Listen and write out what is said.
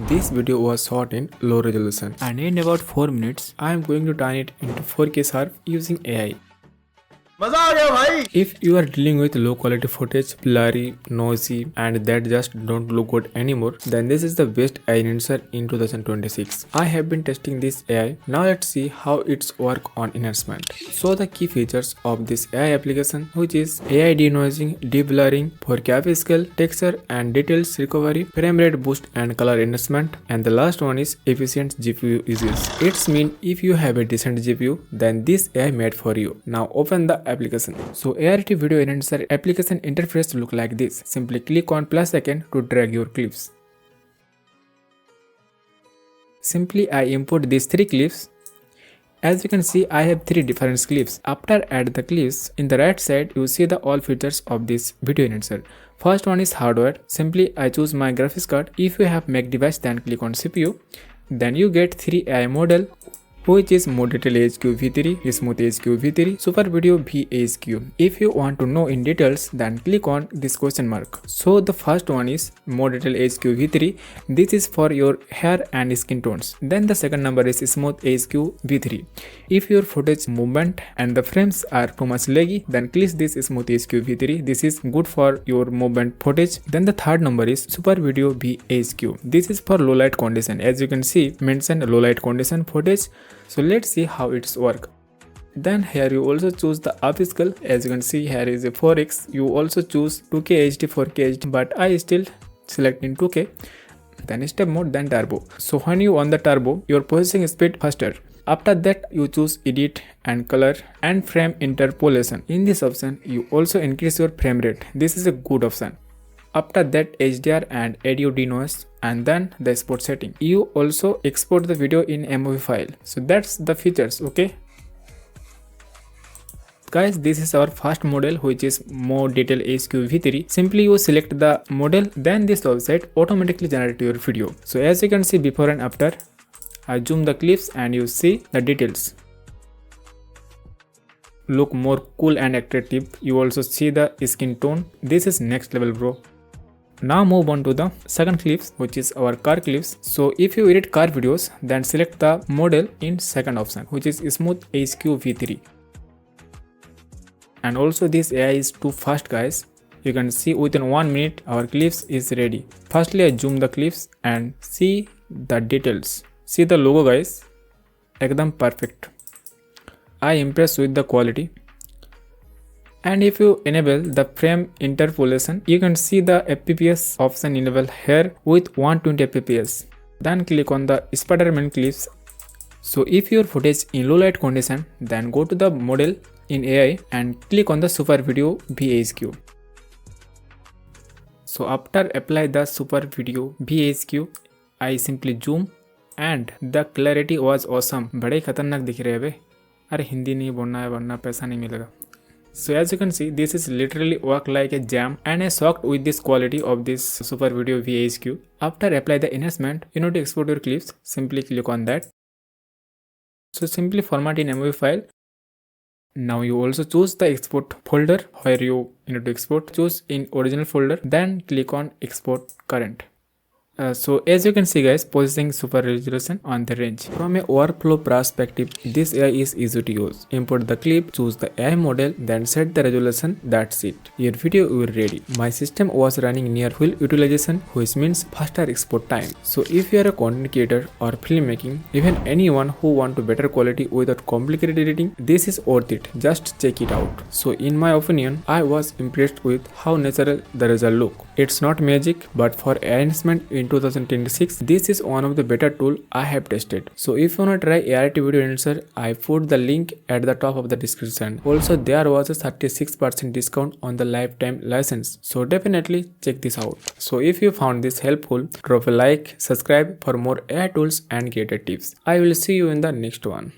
This video was shot in low resolution and in about 4 minutes I am going to turn it into 4K sharp using AI. मजा आ गया भाई. If you are dealing with low quality footage, blurry, noisy and that just don't look good anymore, then this is the best AI enhancer in 2026. I have been testing this AI. Now let's see how it's work on enhancement. So the key features of this AI application, which is AI denoising, deblurring, 4K upscale, texture and details recovery, frame rate boost and color enhancement, and the last one is efficient GPU usage. It's mean if you have a decent GPU, then this AI made for you. Now open the application. So Aiarty Video Enhancer application interface look like this. Simply click on plus icon to drag your clips. Simply I import these 3 clips. As you can see, I have 3 different clips. After add the clips, in the right side you see the all features of this video enhancer. First one is hardware. Simply I choose my graphics card. If you have Mac device, then click on CPU. Then you get 3 AI model, which is More Detail HQ V3, Smooth HQ V3, Super Video VHQ. If you want to know in details, then click on this question mark. So the first one is More Detail HQ V3. This is for your hair and skin tones. Then the second number is Smooth HQ V3. If your footage movement and the frames are too much laggy, then click this Smooth HQ V3. This is good for your movement footage. Then the third number is Super Video VHQ. This is for low light condition. As you can see, mentioned low light condition footage. So let's see how it's work. Then here you also choose the upscale. As you can see, here is a 4x. You also choose 2K HD, 4K HD, but I still select in 2K. Then step mode, then turbo. So when you on the turbo, your processing speed faster. After that you choose edit and color and frame interpolation. In this option you also increase your frame rate. This is a good option. After that HDR and audio denoise, and then the export setting. You also export the video in MOV file. So that's the features. Okay guys, this is our first model, which is More Detail HQ V3. Simply you select the model, then this website automatically generate your video. So as you can see before and after, I zoom the clips and you see the details look more cool and attractive. You also see the skin tone. This is next level, bro. Now move on to the second clips, which is our car clips. So if you edit car videos, then select the model in second option, which is Smooth HQ V3. And also this AI is too fast guys. You can see within 1 minute our clips is ready. Firstly I zoom the clips and see the details. See the logo guys, ekdam perfect. I impressed with the quality. And if you enable the frame interpolation, you can see the FPS option enable here with 120 FPS. Then click on the Spider-Man clips. So if your footage in low light condition, then go to the model in AI and click on the Super Video VHQ. So after apply the Super Video VHQ, I simply zoom and the clarity was awesome. बड़े खतरनाक दिख रहे हैं बे. अरे हिंदी नहीं बोलना है वरना पैसा नहीं मिलेगा. So as you can see, this is literally work like a jam, and I shocked with this quality of this Super Video VHQ. After apply the enhancement, you need to export your clips. Simply click on that. So simply format in MOV file. Now you also choose the export folder where you need to export. Choose in original folder, then click on export current. So as you can see guys, processing super resolution on the range. From a workflow perspective, this AI is easy to use. Import the clip, choose the AI model, then set the resolution, that's it. Your video is ready. My system was running near full utilization, which means faster export time. So if you are a content creator or filmmaking, even anyone who want to better quality without complicated editing, this is worth it. Just check it out. So in my opinion, I was impressed with how natural the result look. It's not magic, but for enhancement in 2026, this is one of the better tool I have tested. So if you wanna try Aiarty Video Enhancer, I put the link at the top of the description. Also there was a 36% discount on the lifetime license. So definitely check this out. So if you found this helpful, drop a like, subscribe for more AI tools and creator tips. I will see you in the next one.